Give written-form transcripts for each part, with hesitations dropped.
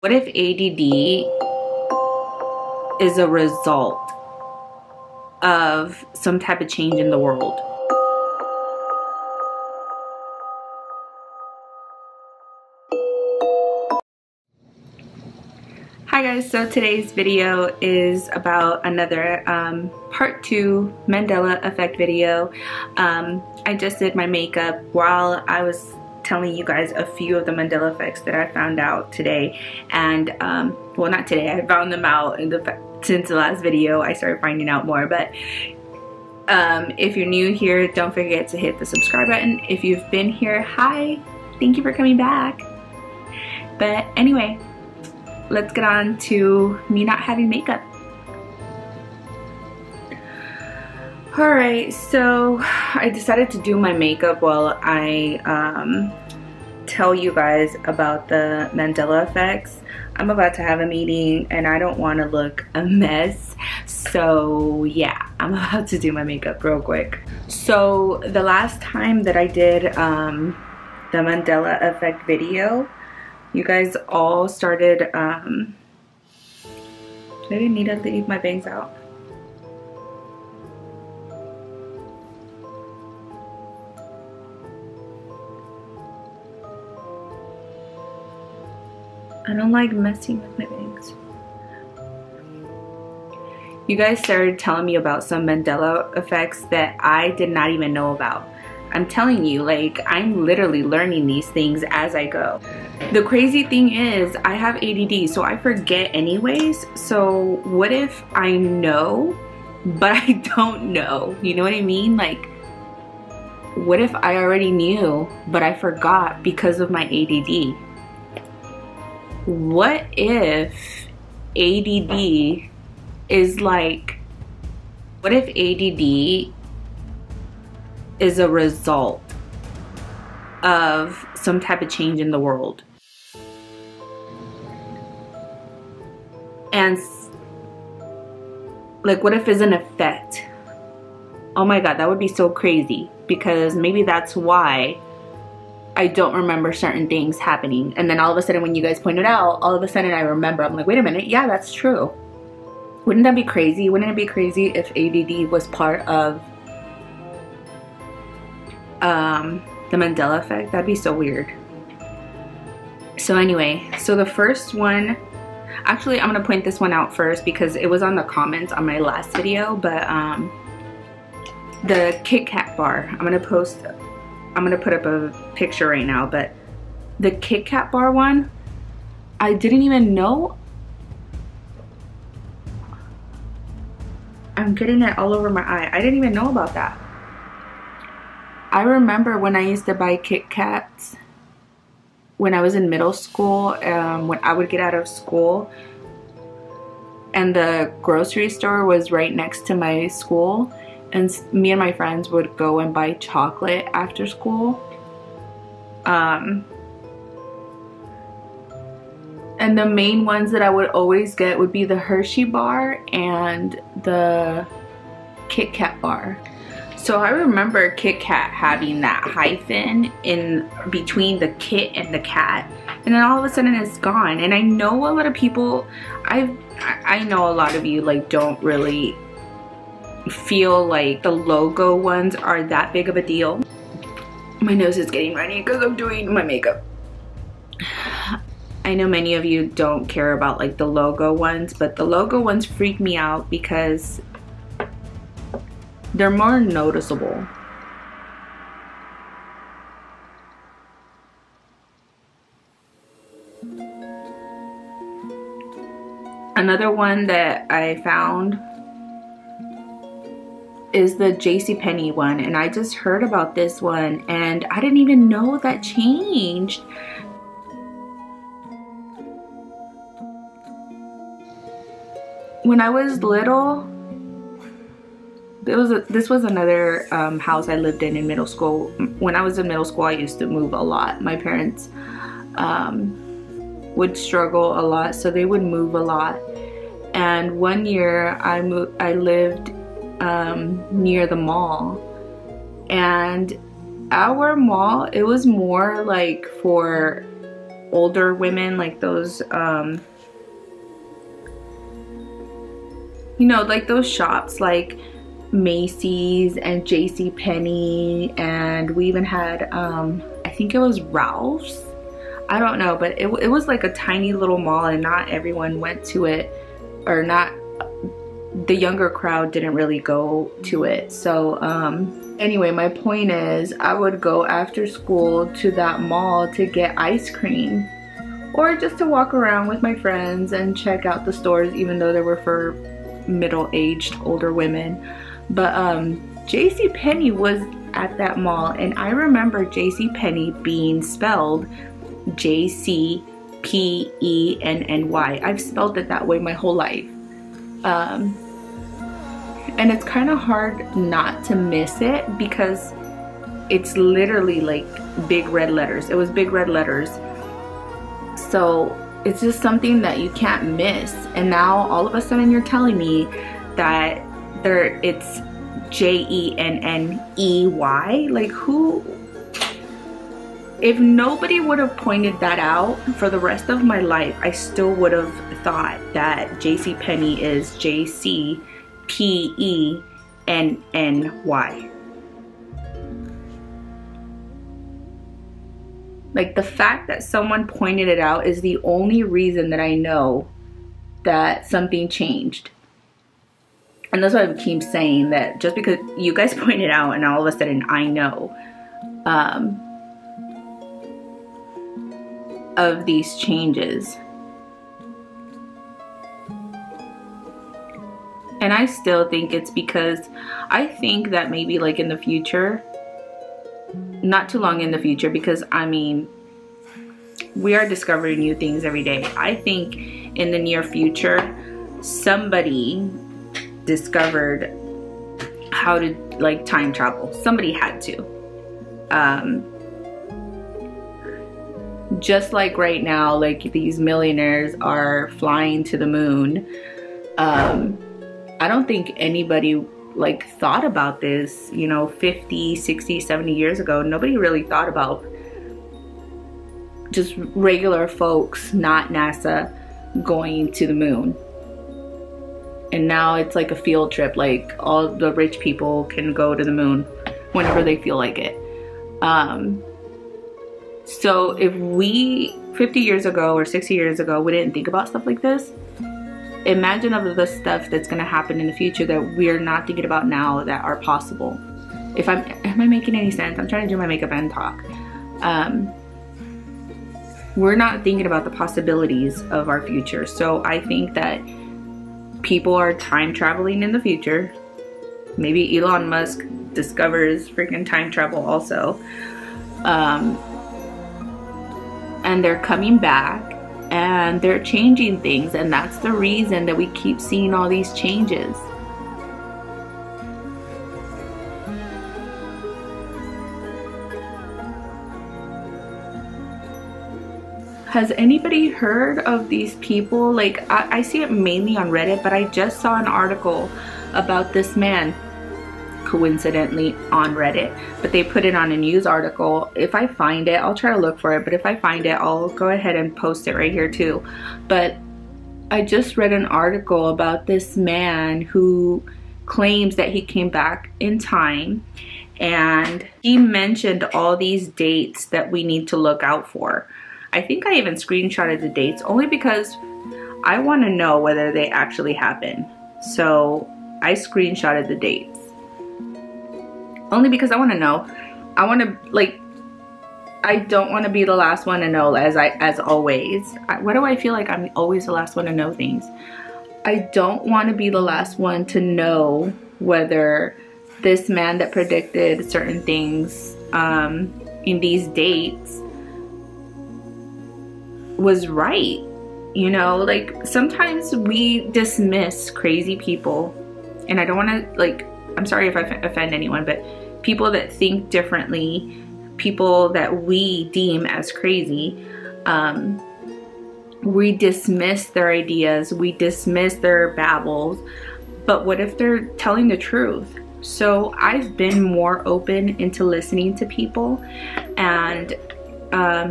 What if ADD is a result of some type of change in the world? Hi guys, so today's video is about another part 2 Mandela effect video. I just did my makeup while I was telling you guys a few of the Mandela effects that I found out today, and well, not today, I found them out since the last video. I started finding out more, but if you're new here, don't forget to hit the subscribe button. If you've been here, hi, thank you for coming back. But anyway, let's get on to me not having makeup. Alright, so I decided to do my makeup while I tell you guys about the Mandela effects. I'm about to have a meeting and I don't want to look a mess, so yeah, I'm about to do my makeup real quick. So the last time that I did the Mandela effect video, you guys all started, do I need to leave my bangs out? I don't like messing with my bangs. You guys started telling me about some Mandela effects that I did not even know about. I'm telling you, like, I'm literally learning these things as I go. The crazy thing is, I have ADD, so I forget anyways. So what if I know, but I don't know? You know what I mean? Like, what if I already knew, but I forgot because of my ADD? What if ADD is like, what if ADD is a result of some type of change in the world? And like, what if it's an effect? Oh my god, that would be so crazy, because maybe that's why I don't remember certain things happening, and then all of a sudden when you guys pointed out, all of a sudden I remember. I'm like, wait a minute, yeah, that's true. Wouldn't that be crazy? Wouldn't it be crazy if ADD was part of the Mandela effect? That'd be so weird. So anyway, so the first one, actually I'm gonna point this one out first because it was on the comments on my last video, but the Kit Kat bar, I'm gonna put up a picture right now, but the Kit Kat bar one, I didn't even know. I'm getting it all over my eye. I didn't even know about that. I remember when I used to buy Kit Kats when I was in middle school, when I would get out of school and the grocery store was right next to my school, and me and my friends would go and buy chocolate after school. And the main ones that I would always get would be the Hershey bar and the Kit Kat bar. So I remember Kit Kat having that hyphen in between the Kit and the Kat, and then all of a sudden it's gone. And I know a lot of people, I know a lot of you like don't really feel like the logo ones are that big of a deal. My nose is getting runny because I'm doing my makeup. I know many of you don't care about like the logo ones, but the logo ones freak me out because they're more noticeable. Another one that I found is the JCPenney one, and I just heard about this one and I didn't even know that changed. When I was little, this was another house I lived in middle school. When I was in middle school, I used to move a lot. My parents would struggle a lot, so they would move a lot. And one year I lived near the mall, and our mall, it was more like for older women, like those you know, like those shops like Macy's and JCPenney, and we even had I think it was Ralph's, I don't know, but it was like a tiny little mall, and not everyone went to it, or not, the younger crowd didn't really go to it. So anyway, my point is, I would go after school to that mall to get ice cream, or just to walk around with my friends and check out the stores, even though they were for middle-aged older women. But JCPenney was at that mall, and I remember JCPenney being spelled JCPenney. I've spelled it that way my whole life. And it's kind of hard not to miss it, because it's literally like big red letters. It was big red letters. So it's just something that you can't miss. And now all of a sudden you're telling me that it's Jenney. Like, who? If nobody would have pointed that out for the rest of my life, I still would have thought that JCPenney is JCPenney. Like, the fact that someone pointed it out is the only reason that I know that something changed. And that's why I keep saying that, just because you guys pointed out and all of a sudden I know of these changes. And I still think it's because I think that maybe like in the future, not too long in the future, because I mean, we are discovering new things every day. I think in the near future, somebody discovered how to like time travel. Somebody had to. Just like right now, like these millionaires are flying to the moon. I don't think anybody like thought about this, you know, 50, 60, 70 years ago. Nobody really thought about just regular folks, not NASA, going to the moon. And now it's like a field trip, like all the rich people can go to the moon whenever they feel like it. So if we, 50 years ago or 60 years ago, we didn't think about stuff like this, imagine of the stuff that's going to happen in the future that we're not thinking about now that are possible. Am I making any sense? I'm trying to do my makeup and talk. We're not thinking about the possibilities of our future. So I think that people are time traveling in the future. Maybe Elon Musk discovers freaking time travel also. And they're coming back and they're changing things, and that's the reason that we keep seeing all these changes. Has anybody heard of these people? Like, I see it mainly on Reddit, but I just saw an article about this man, coincidentally on Reddit, but they put it on a news article. If I find it, I'll try to look for it, but if I find it, I'll go ahead and post it right here too. But I just read an article about this man who claims that he came back in time, and he mentioned all these dates that we need to look out for. I think I even screenshotted the dates only because I want to know whether they actually happen. So I screenshotted the dates only because I want to know. I want to, like, I don't want to be the last one to know, as always. Why do I feel like I'm always the last one to know things? I don't want to be the last one to know whether this man that predicted certain things in these dates was right. You know, like, sometimes we dismiss crazy people, and I don't want to, like, I'm sorry if I offend anyone, but people that think differently, people that we deem as crazy, we dismiss their ideas, we dismiss their babbles, but what if they're telling the truth? So I've been more open into listening to people, and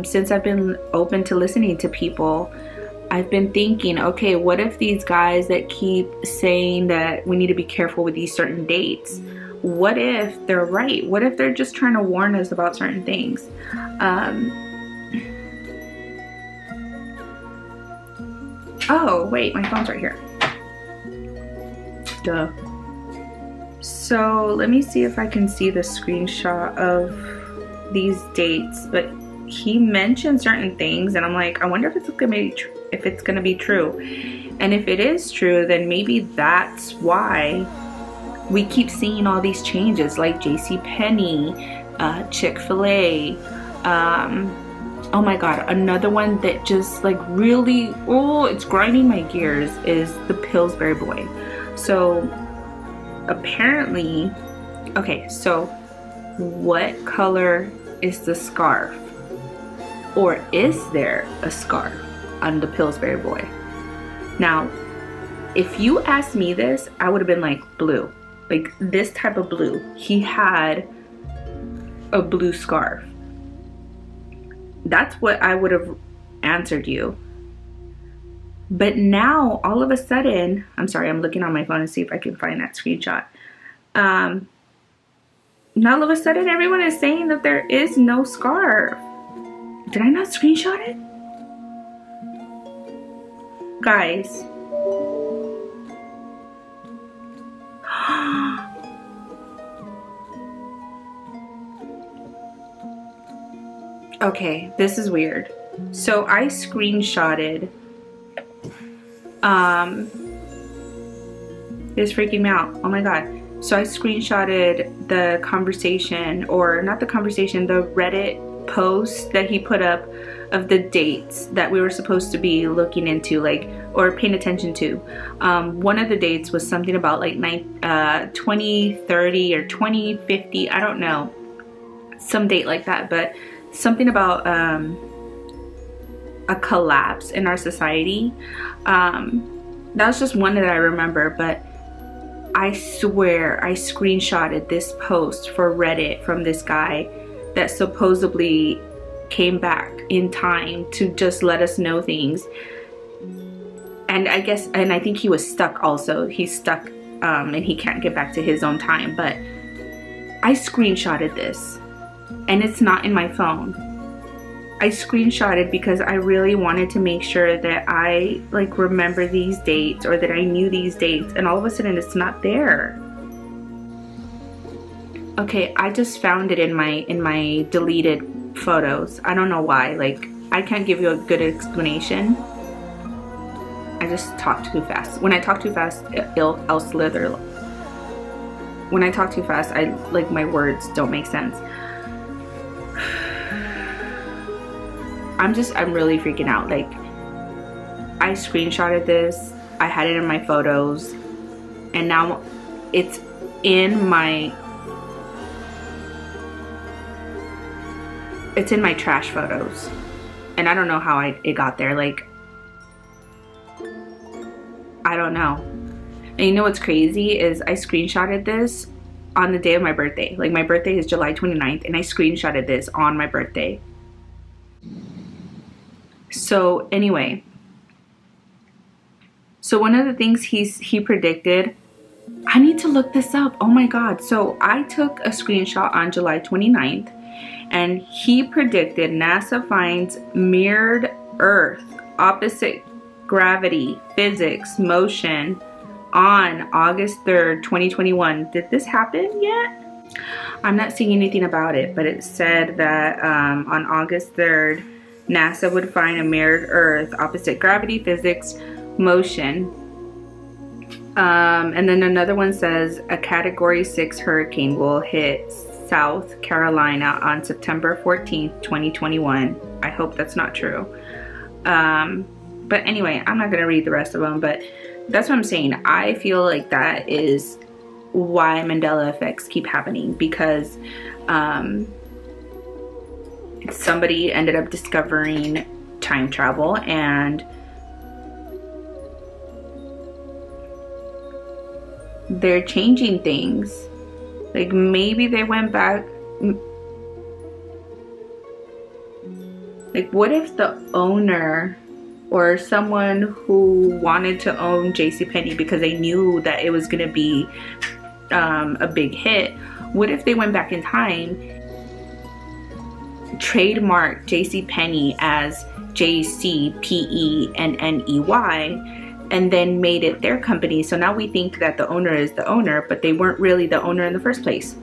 since I've been open to listening to people, I've been thinking, okay, what if these guys that keep saying that we need to be careful with these certain dates, what if they're right? What if they're just trying to warn us about certain things? Oh, wait, my phone's right here. Duh. So let me see if I can see the screenshot of these dates, but he mentioned certain things and I'm like, I wonder if it's gonna be true. And if it is true, then maybe that's why we keep seeing all these changes, like JCPenney, Chick-fil-A, oh my god, another one that just like really, oh, it's grinding my gears is the Pillsbury Boy. So apparently, okay, so what color is the scarf? Or is there a scarf on the Pillsbury Boy? Now, if you asked me this, I would have been like blue. Like this type of blue. He had a blue scarf. That's what I would have answered you. But now, all of a sudden, I'm sorry, I'm looking on my phone to see if I can find that screenshot. Now all of a sudden, everyone is saying that there is no scarf. Did I not screenshot it? Guys. Okay, this is weird. So I screenshotted, it's freaking me out. Oh my god. So I screenshotted the conversation, or not the conversation, the Reddit post that he put up of the dates that we were supposed to be looking into, like, or paying attention to. One of the dates was something about like 2030 or 2050, I don't know, some date like that, but something about a collapse in our society. That was just one that I remember, but I swear I screenshotted this post for Reddit from this guy that supposedly came back in time to just let us know things. And I guess, and I think he was stuck also. He's stuck and he can't get back to his own time. But I screenshotted this and it's not in my phone. I screenshotted because I really wanted to make sure that I like remember these dates, or that I knew these dates, and all of a sudden it's not there. Okay, I just found it in my deleted photos. I don't know why. Like, I can't give you a good explanation. I just talk too fast. When I talk too fast, I'll slither. When I talk too fast, like my words don't make sense. I'm really freaking out. Like, I screenshotted this, I had it in my photos, and now it's in my trash photos, and I don't know how it got there. Like, I don't know. And you know what's crazy is I screenshotted this on the day of my birthday. Like, my birthday is July 29th, and I screenshotted this on my birthday. So anyway, so one of the things he predicted, I need to look this up. Oh my god. So I took a screenshot on July 29th, and he predicted NASA finds mirrored Earth, opposite gravity, physics, motion on August 3rd, 2021. Did this happen yet? I'm not seeing anything about it, but it said that on August 3rd, NASA would find a mirrored Earth, opposite gravity, physics, motion. And then another one says a Category 6 hurricane will hit South Carolina on September 14th, 2021. I hope that's not true. But anyway, I'm not going to read the rest of them, but that's what I'm saying. I feel like that is why Mandela effects keep happening, because somebody ended up discovering time travel, and they're changing things. Like, maybe they went back, Like, what if the owner or someone who wanted to own JCPenney because they knew that it was going to be a big hit, what if they went back in time, trademarked JCPenney as JCPenney, and then made it their company? So now we think that the owner is the owner, but they weren't really the owner in the first place.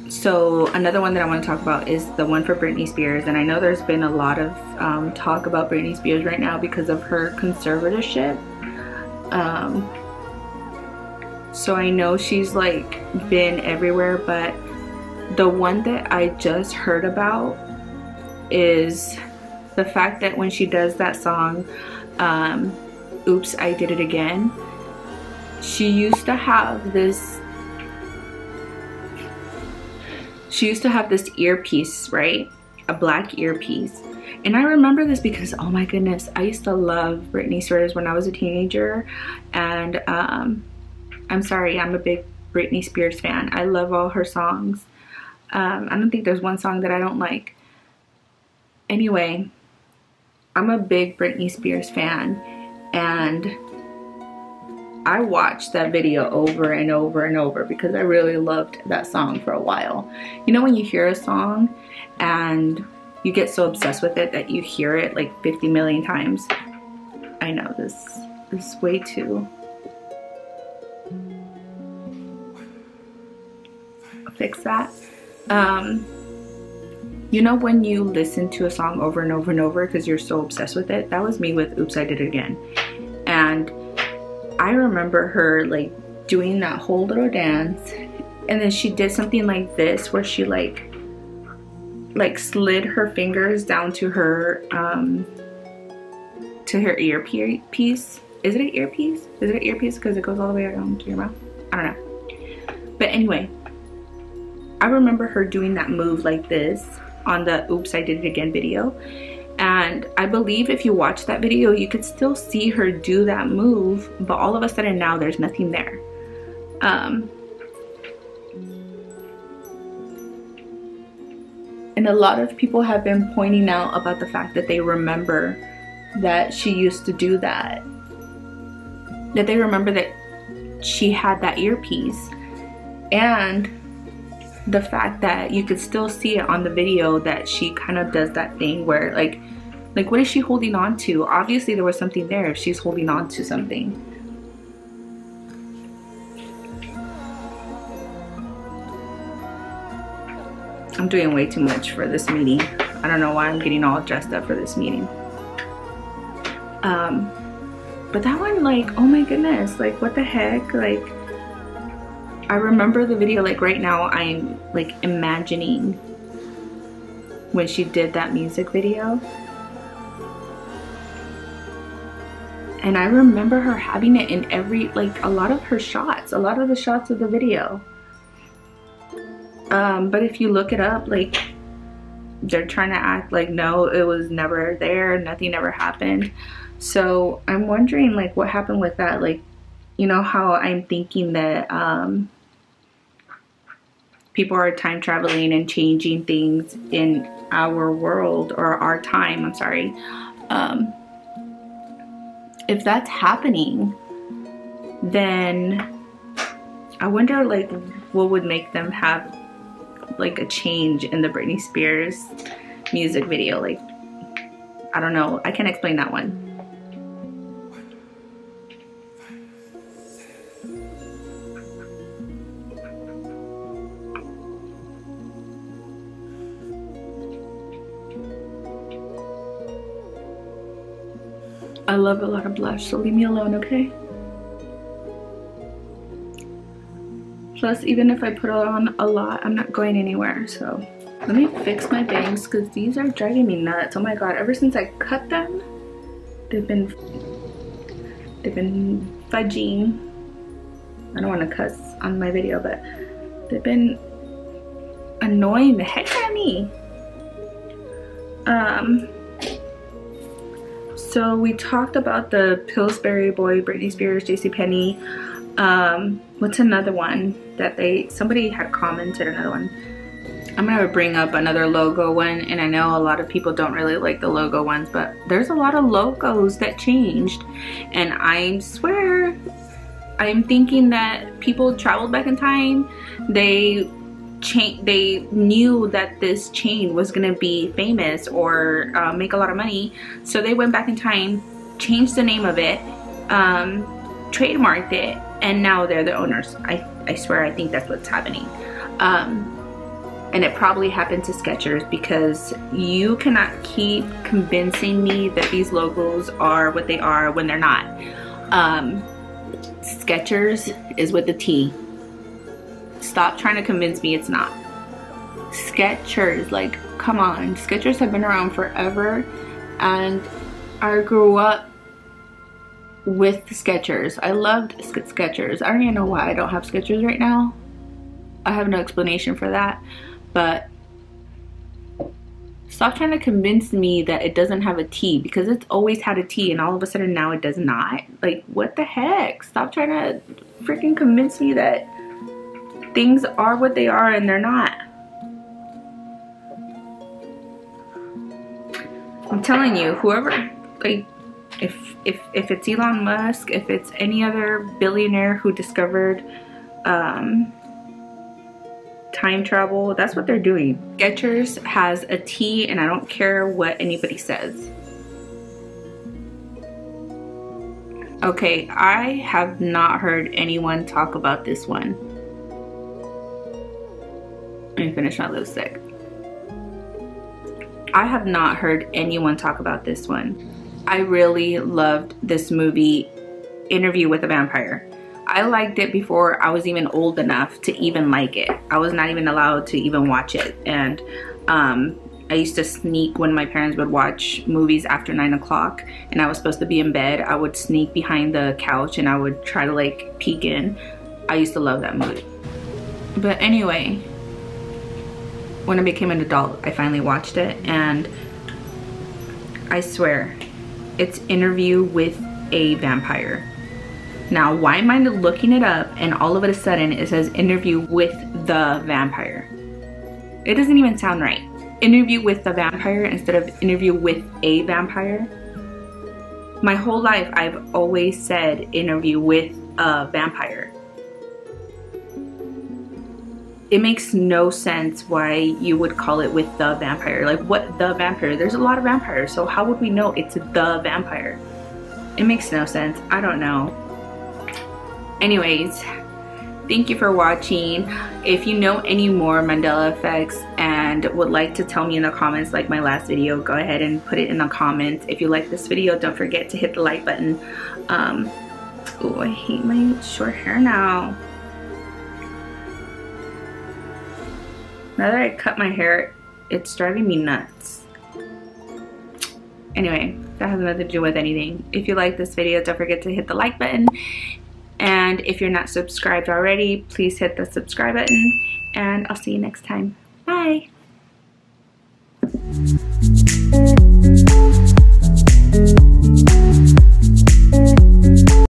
So another one that I want to talk about is the one for Britney Spears. And I know there's been a lot of talk about Britney Spears right now because of her conservatorship. So I know she's like been everywhere, but the one that I just heard about is the fact that when she does that song, Oops, I Did It Again, she used to have this earpiece, right? A black earpiece. And I remember this because, oh my goodness, I used to love Britney Spears when I was a teenager. And I'm sorry, I'm a big Britney Spears fan. I love all her songs. I don't think there's one song that I don't like. Anyway, I'm a big Britney Spears fan, and I watched that video over and over and over because I really loved that song for a while. You know when you hear a song and you get so obsessed with it that you hear it like 50 million times? I know this is way too... Fix that. You know when you listen to a song over and over and over because you're so obsessed with it? That was me with Oops, I Did It Again. And I remember her like doing that whole little dance, and then she did something like this where she like slid her fingers down to her earpiece. Is it an earpiece? Is it an earpiece because it goes all the way down to your mouth? I don't know. But anyway, I remember her doing that move like this on the Oops, I Did It Again video. And I believe if you watch that video, you could still see her do that move, but all of a sudden now there's nothing there. And a lot of people have been pointing out about the fact that they remember that she used to do that. That they remember that she had that earpiece. And the fact that you could still see it on the video that she kind of does that thing where like what is she holding on to? Obviously there was something there if she's holding on to something. I'm doing way too much for this meeting. I don't know why I'm getting all dressed up for this meeting. But that one, like, oh my goodness, like what the heck? Like, I remember the video, like right now I'm like imagining when she did that music video. And I remember her having it in every, like a lot of her shots, a lot of the shots of the video. But if you look it up, like they're trying to act like no, it was never there, nothing ever happened. So I'm wondering like what happened with that. Like, you know how I'm thinking that people are time traveling and changing things in our world, or our time, I'm sorry. If that's happening, then I wonder like what would make them have like a change in the Britney Spears music video. Like, I don't know, I can't explain that one. I love a lot of blush, so leave me alone, okay? Plus, even if I put it on a lot, I'm not going anywhere, so. Let me fix my bangs, because these are driving me nuts. Oh my god, ever since I cut them, they've been fudging. I don't want to cuss on my video, but they've been annoying the heck out of me. So we talked about the Pillsbury Boy, Britney Spears, JCPenney. What's another one that somebody had commented, another one. I'm gonna bring up another logo one, and I know a lot of people don't really like the logo ones, but there's a lot of logos that changed, and I swear I'm thinking that people traveled back in time. They knew that this chain was gonna be famous or make a lot of money, so they went back in time, changed the name of it, trademarked it, and now they're the owners. I swear I think that's what's happening. And it probably happened to Skechers, because you cannot keep convincing me that these logos are what they are when they're not. Skechers is with the T. Stop trying to convince me it's not. Skechers, like, come on. Skechers have been around forever, and I grew up with Skechers. I loved Skechers. I don't even know why I don't have Skechers right now. I have no explanation for that, but stop trying to convince me that it doesn't have a T, because it's always had a T and all of a sudden now it does not. Like, what the heck? Stop trying to freaking convince me that things are what they are and they're not. I'm telling you, whoever, like, if it's Elon Musk, if it's any other billionaire who discovered time travel, that's what they're doing. Skechers has a T, and I don't care what anybody says. Okay, I have not heard anyone talk about this one. Let me finish my lipstick. I have not heard anyone talk about this one. I really loved this movie, Interview with a Vampire. I liked it before I was even old enough to even like it. I was not even allowed to even watch it. And I used to sneak when my parents would watch movies after 9 o'clock and I was supposed to be in bed. I would sneak behind the couch and I would try to like peek in. I used to love that movie. But anyway, when I became an adult, I finally watched it, and I swear, it's Interview with a Vampire. Now, why am I looking it up and all of a sudden it says Interview with the Vampire? It doesn't even sound right. Interview with the Vampire instead of Interview with a Vampire. My whole life I've always said Interview with a Vampire. It makes no sense why you would call it with the vampire. Like, what the vampire? There's a lot of vampires, so how would we know it's the vampire? It makes no sense. I don't know. Anyways, thank you for watching. If you know any more Mandela effects and would like to tell me in the comments like my last video, go ahead and put it in the comments. If you like this video, don't forget to hit the like button. Oh, I hate my short hair now. Now that I cut my hair, it's driving me nuts. Anyway, that has nothing to do with anything. If you like this video, don't forget to hit the like button. And if you're not subscribed already, please hit the subscribe button. And I'll see you next time. Bye.